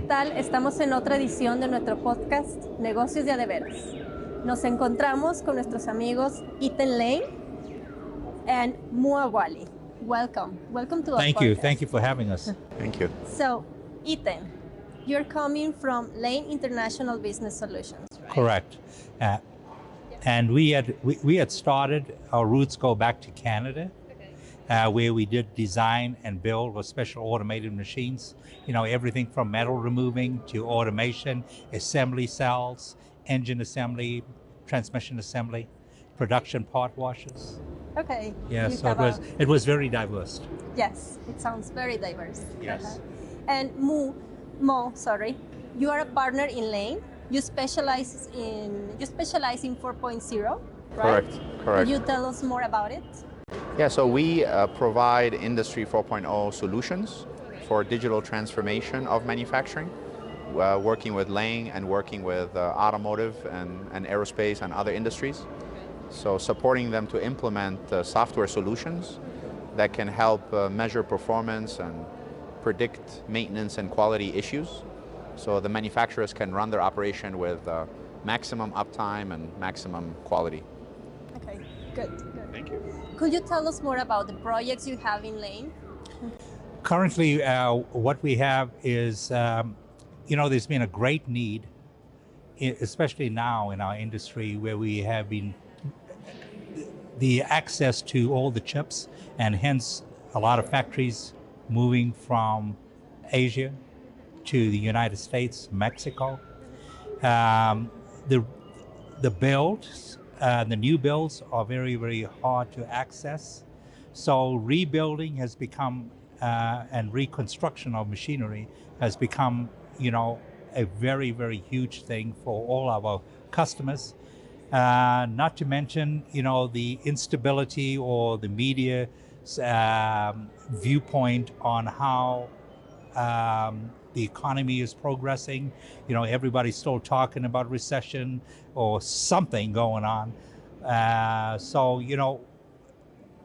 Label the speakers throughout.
Speaker 1: tal? Estamos en otra edición de nuestro podcast Negocios de Adeveras. Nos encontramos con nuestros amigos Ethen Laing and Mohamed Abuali. Welcome to our podcast.
Speaker 2: Thank you for having us.
Speaker 3: Thank you.
Speaker 1: So, Ethen, you're coming from Laing International Business Solutions, right?
Speaker 2: Correct. And we had started, our roots go back to Canada, where we did design and build with special automated machines. You know, everything from metal removing to automation, assembly cells, engine assembly, transmission assembly, production part washers.
Speaker 1: Okay.
Speaker 2: Yeah, so it was very diverse.
Speaker 1: Yes, it sounds very diverse.
Speaker 2: Yes.
Speaker 1: And Mo, you are a partner in Laing. You specialize in 4.0, right?
Speaker 3: Correct.
Speaker 1: Can you tell us more about it?
Speaker 3: Yeah, so we provide Industry 4.0 solutions for digital transformation of manufacturing, working with Laing and working with automotive and aerospace and other industries. So supporting them to implement software solutions that can help measure performance and predict maintenance and quality issues. So the manufacturers can run their operation with maximum uptime and maximum quality.
Speaker 1: Okay, good.
Speaker 3: Thank you.
Speaker 1: Could you tell us more about the projects you have in Laing?
Speaker 2: Currently, what we have is, there's been a great need, especially now in our industry, where we have been the access to all the chips, and hence a lot of factories moving from Asia to the United States, Mexico. The builds, the new builds are very, very hard to access. So rebuilding has become, and reconstruction of machinery has become, a very, very huge thing for all of our customers. Not to mention, the instability or the media viewpoint on how the economy is progressing. Everybody's still talking about recession or something going on. So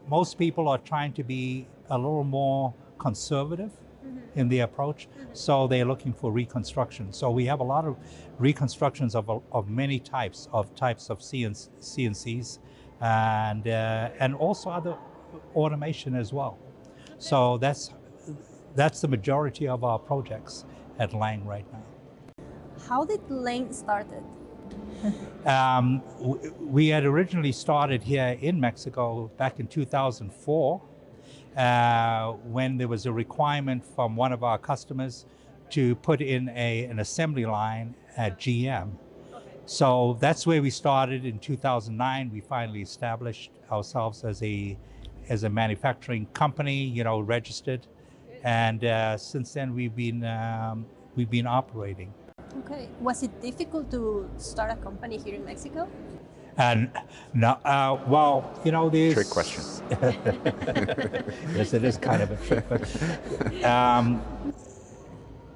Speaker 2: most people are trying to be a little more conservative in the approach. So they're looking for reconstruction. So we have a lot of reconstructions of many types of CNCs and also other automation as well. So that's the majority of our projects at Laing right now.
Speaker 1: How did Laing started?
Speaker 2: We had originally started here in Mexico back in 2004 when there was a requirement from one of our customers to put in an assembly line at GM. So that's where we started. In 2009, we finally established ourselves as a manufacturing company, registered. And since then, we've been operating.
Speaker 1: Okay. Was it difficult to start a company here in Mexico?
Speaker 2: And no, there's
Speaker 3: Trick question.
Speaker 2: Yes, it is kind of a trick. But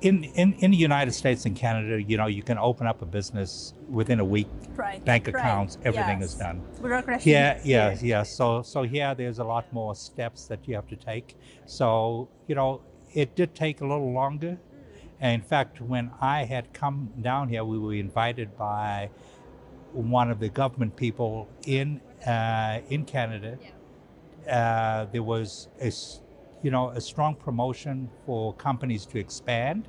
Speaker 2: in the United States and Canada, you can open up a business within a week.
Speaker 1: Right.
Speaker 2: Bank accounts, everything is done.
Speaker 1: Bureaucracy.
Speaker 2: Yeah. So here, there's a lot more steps that you have to take. So it did take a little longer. And in fact, when I had come down here, we were invited by one of the government people in Canada. There was a strong promotion for companies to expand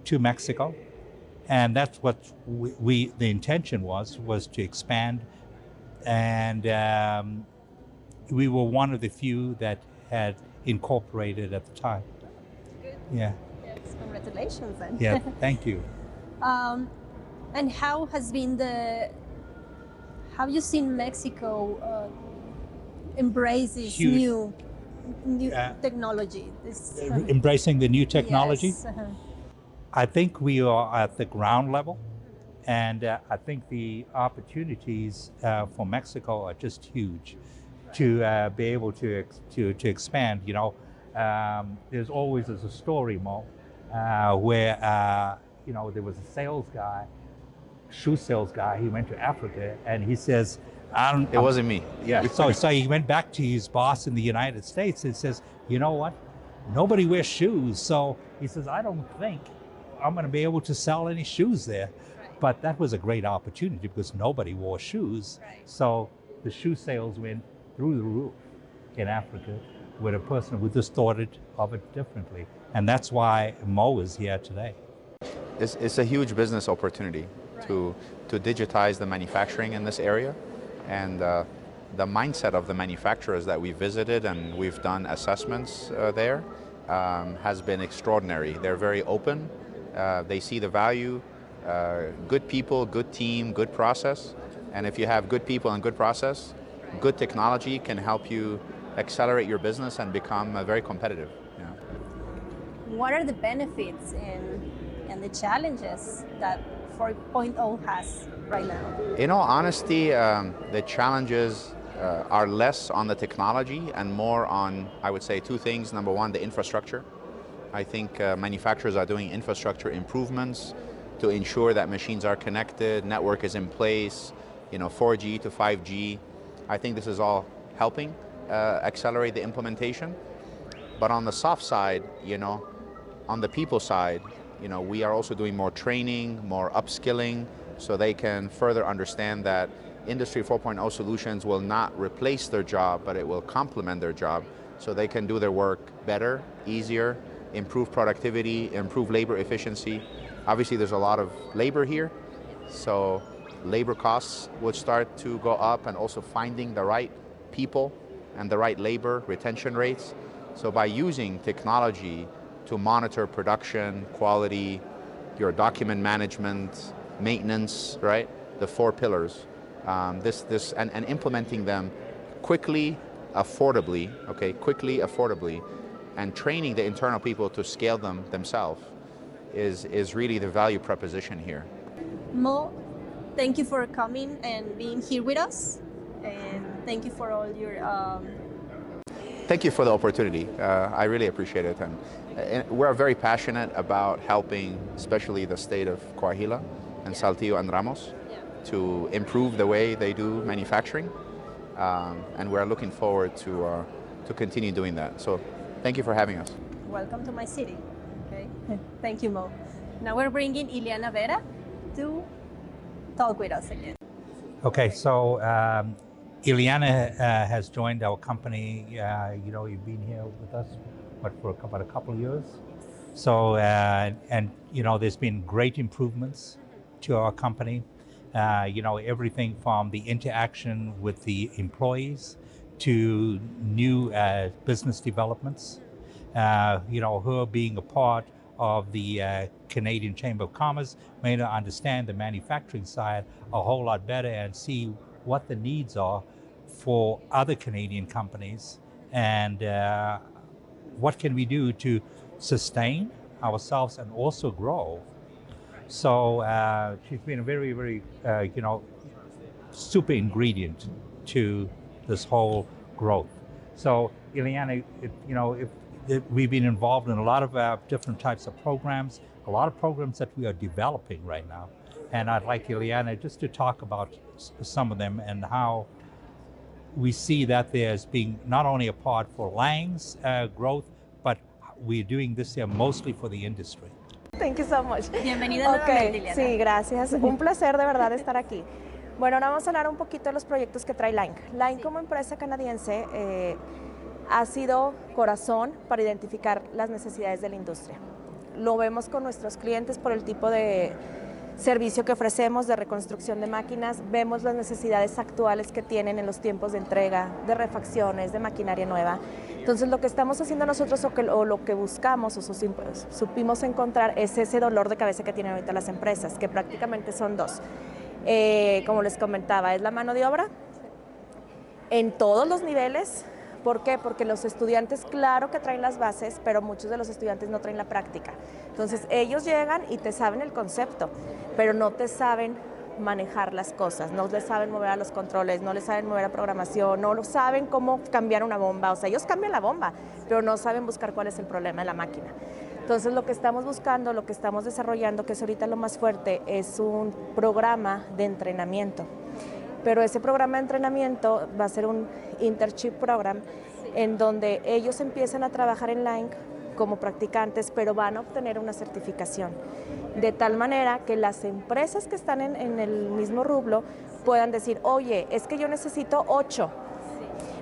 Speaker 2: to Mexico, and that's what the intention was to expand, and we were one of the few that had incorporated at the time.
Speaker 1: Good.
Speaker 2: Yeah.
Speaker 1: Yes, congratulations then.
Speaker 2: Yeah, thank you.
Speaker 1: And how have you seen Mexico embrace this new technology?
Speaker 2: Embracing the new technology?
Speaker 1: Yes.
Speaker 2: I think we are at the ground level, and I think the opportunities for Mexico are just huge to be able to expand. There's always a story, Mo, where there was a shoe sales guy. He went to Africa, and he says,
Speaker 3: It wasn't me.
Speaker 2: Yeah. So he went back to his boss in the United States and says, you know what? Nobody wears shoes. So he says, I don't think I'm going to be able to sell any shoes there. But that was a great opportunity because nobody wore shoes. So the shoe sales went through the roof in Africa with a person who just thought of it differently. And that's why Mo is here today.
Speaker 3: It's a huge business opportunity to digitize the manufacturing in this area. And the mindset of the manufacturers that we visited and we've done assessments there has been extraordinary. They're very open. They see the value. Good people, good team, good process. And if you have good people and good process, good technology can help you accelerate your business and become very competitive. Yeah.
Speaker 1: What are the benefits and the challenges that 4.0 has right now?
Speaker 3: In all honesty, the challenges are less on the technology and more on, I would say, two things. Number one, the infrastructure. I think manufacturers are doing infrastructure improvements to ensure that machines are connected, network is in place, 4G to 5G. I think this is all helping accelerate the implementation. But on the soft side, on the people side, we are also doing more training, more upskilling, so they can further understand that Industry 4.0 solutions will not replace their job, but it will complement their job, so they can do their work better, easier, improve productivity, improve labor efficiency. Obviously, there's a lot of labor here, so labor costs would start to go up, and also finding the right people and the right labor retention rates. So by using technology to monitor production, quality, your document management, maintenance, right? The four pillars, and implementing them quickly, affordably, and training the internal people to scale them themselves is really the value proposition here.
Speaker 1: Mo, thank you for coming and being here with us, and thank you for all your
Speaker 3: Thank you for the opportunity. I really appreciate it. And we're very passionate about helping, especially the state of Coahuila and Saltillo and Ramos, to improve the way they do manufacturing. And we're looking forward to continue doing that. So thank you for having us.
Speaker 1: Welcome to my city. Okay. Thank you, Mo. Now we're bringing Iliana Vera to talk with us again.
Speaker 2: Okay, so Iliana has joined our company. You've been here with us, for about a couple of years. So, there's been great improvements to our company. Everything from the interaction with the employees to new business developments. Her being a part of the Canadian Chamber of Commerce made her understand the manufacturing side a whole lot better and see what the needs are for other Canadian companies, and what can we do to sustain ourselves and also grow. So she's been a very, very, super ingredient to this whole growth. So Iliana, we've been involved in a lot of different types of programs, a lot of programs that we are developing right now. And I'd like Iliana just to talk about some of them and how we see that there's being not only a part for Lang's growth, but we're doing this here mostly for the industry.
Speaker 4: Thank you so much.
Speaker 1: Bienvenida nuevamente, Iliana.
Speaker 4: Sí, gracias. Un placer de verdad estar aquí. Bueno, ahora vamos a hablar un poquito de los proyectos que trae Laing. Laing como empresa canadiense ha sido corazón para identificar las necesidades de la industria. Lo vemos con nuestros clientes por el tipo de servicio que ofrecemos de reconstrucción de máquinas, vemos las necesidades actuales que tienen en los tiempos de entrega, de refacciones, de maquinaria nueva. Entonces lo que estamos haciendo nosotros o lo que buscamos o supimos encontrar es ese dolor de cabeza que tienen ahorita las empresas, que prácticamente son dos. Como les comentaba, es la mano de obra en todos los niveles. ¿Por qué? Porque los estudiantes, claro que traen las bases, pero muchos de los estudiantes no traen la práctica. Entonces, ellos llegan y te saben el concepto, pero no te saben manejar las cosas, no les saben mover a los controles, no les saben mover a programación, no saben cómo cambiar una bomba. O sea, ellos cambian la bomba, pero no saben buscar cuál es el problema en la máquina. Entonces, lo que estamos buscando, lo que estamos desarrollando, que es ahorita lo más fuerte, es un programa de entrenamiento. Pero ese programa de entrenamiento va a ser un internship program en donde ellos empiezan a trabajar en Laing como practicantes, pero van a obtener una certificación. De tal manera que las empresas que están en el mismo rublo puedan decir, oye, es que yo necesito 8,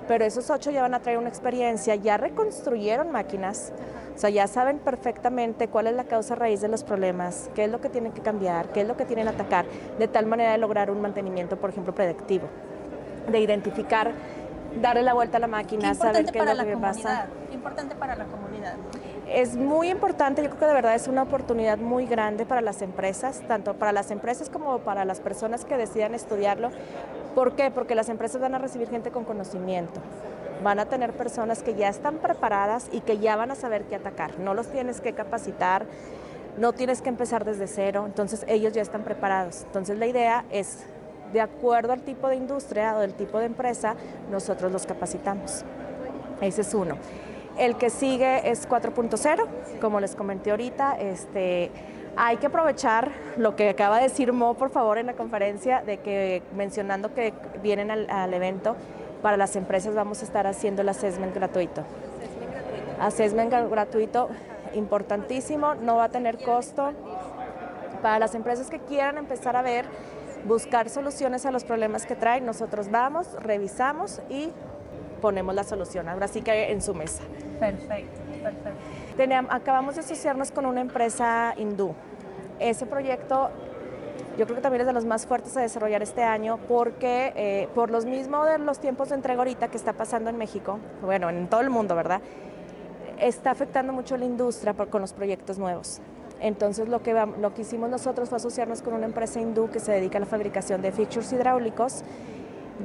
Speaker 4: pero esos 8 ya van a traer una experiencia, ya reconstruyeron máquinas, o sea, ya saben perfectamente cuál es la causa raíz de los problemas, qué es lo que tienen que cambiar, qué es lo que tienen que atacar, de tal manera de lograr un mantenimiento, por ejemplo, predictivo, de identificar, darle la vuelta a la máquina, saber qué es lo que pasa.
Speaker 1: Qué importante para la comunidad.
Speaker 4: Es muy importante, yo creo que de verdad es una oportunidad muy grande para las empresas, tanto para las empresas como para las personas que decidan estudiarlo. ¿Por qué? Porque las empresas van a recibir gente con conocimiento, van a tener personas que ya están preparadas y que ya van a saber qué atacar, no los tienes que capacitar, no tienes que empezar desde cero, entonces ellos ya están preparados. Entonces la idea es, de acuerdo al tipo de industria o del tipo de empresa, nosotros los capacitamos. Ese es uno. El que sigue es 4.0, como les comenté ahorita, hay que aprovechar lo que acaba de decir Mo, por favor, en la conferencia, de que mencionando que vienen al evento, para las empresas vamos a estar haciendo el assessment gratuito. Assessment gratuito, importantísimo, no va a tener costo. Para las empresas que quieran empezar a buscar soluciones a los problemas que traen, nosotros vamos, revisamos y ponemos la solución, ahora sí que en su mesa.
Speaker 1: Perfecto, perfecto.
Speaker 4: Acabamos de asociarnos con una empresa hindú. Ese proyecto yo creo que también es de los más fuertes a desarrollar este año porque por los mismos de los tiempos de entrega ahorita que está pasando en México, bueno, en todo el mundo, ¿verdad? Está afectando mucho la industria con los proyectos nuevos. Entonces lo que hicimos nosotros fue asociarnos con una empresa hindú que se dedica a la fabricación de fixtures hidráulicos,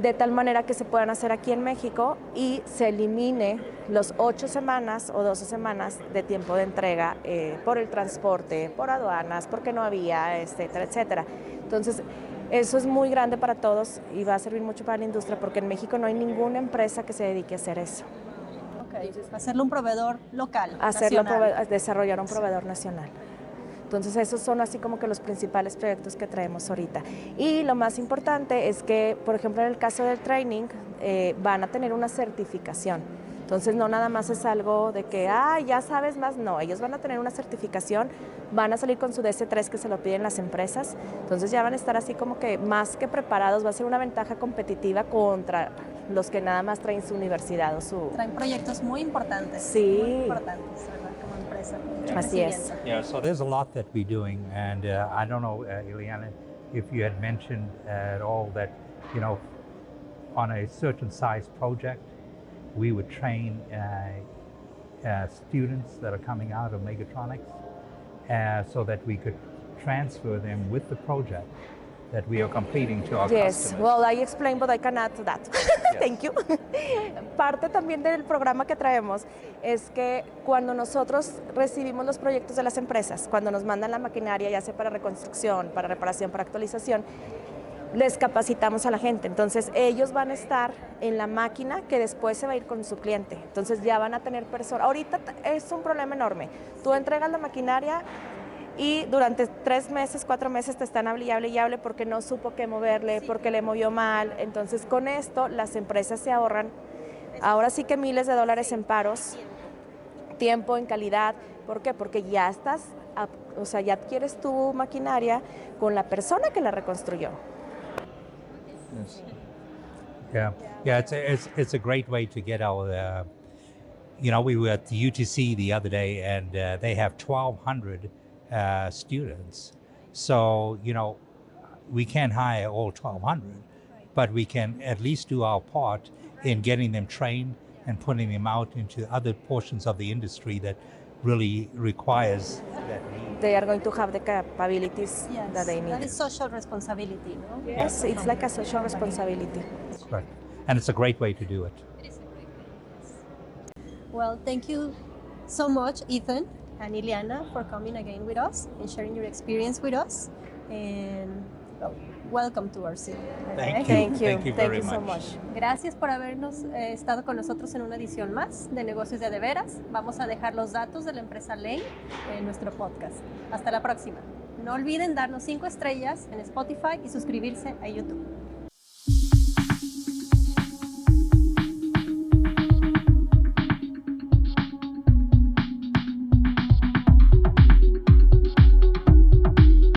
Speaker 4: de tal manera que se puedan hacer aquí en México y se elimine los 8 semanas o 12 semanas de tiempo de entrega por el transporte, por aduanas, porque no había, etcétera, etcétera. Entonces, eso es muy grande para todos y va a servir mucho para la industria porque en México no hay ninguna empresa que se dedique a hacer eso.
Speaker 1: Okay. Hacerlo un proveedor local,
Speaker 4: desarrollar un proveedor nacional. Entonces esos son así como que los principales proyectos que traemos ahorita. Y lo más importante es que, por ejemplo, en el caso del training, van a tener una certificación. Entonces no nada más es algo de que, ya sabes más, no, ellos van a tener una certificación, van a salir con su DS3 que se lo piden las empresas, entonces ya van a estar así como que más que preparados, va a ser una ventaja competitiva contra los que nada más traen su universidad o su...
Speaker 1: Traen proyectos muy importantes.
Speaker 4: Sí.
Speaker 1: Muy importantes, ¿verdad? Como empresa.
Speaker 4: Así es.
Speaker 2: Yeah, so there's a lot that we're doing, and I don't know, Iliana, if you had mentioned at all that, on a certain size project, we would train students that are coming out of mechatronics so that we could transfer them with the project that we are completing to our customers.
Speaker 4: Well, I explained, but I can add to that. Yes. Thank you. Parte también del programa que traemos es que cuando nosotros recibimos los proyectos de las empresas, cuando nos mandan la maquinaria, ya sea para reconstrucción, para reparación, para actualización, les capacitamos a la gente. Entonces ellos van a estar en la máquina que después se va a ir con su cliente. Entonces ya van a tener personas. Ahorita es un problema enorme. Tú entregas la maquinaria y durante 3 meses, 4 meses te están hable y hable porque no supo qué moverle, porque le movió mal. Entonces con esto las empresas se ahorran ahora sí que miles de dólares en paros, tiempo, en calidad. ¿Por qué? Porque ya estás, ya adquieres tu maquinaria con la persona que la reconstruyó.
Speaker 2: Yes. Yeah. It's a great way to get our. We were at the UTC the other day, and they have 1,200 students. So we can't hire all 1,200, but we can at least do our part in getting them trained and putting them out into other portions of the industry that really requires that need.
Speaker 4: They are going to have the capabilities that they need.
Speaker 1: That is social responsibility, no?
Speaker 4: Yes, it's like a social responsibility.
Speaker 2: Right. And it's a great way to do it.
Speaker 1: Well, thank you so much, Ethen and Iliana, for coming again with us and sharing your experience with us. And welcome to our city.
Speaker 2: Thank you very
Speaker 4: so much.
Speaker 1: Gracias por habernos estado con nosotros en una edición más de Negocios de Adeveras. Vamos a dejar los datos de la empresa Laing en nuestro podcast. Hasta la próxima. No olviden darnos 5 estrellas en Spotify y suscribirse a YouTube.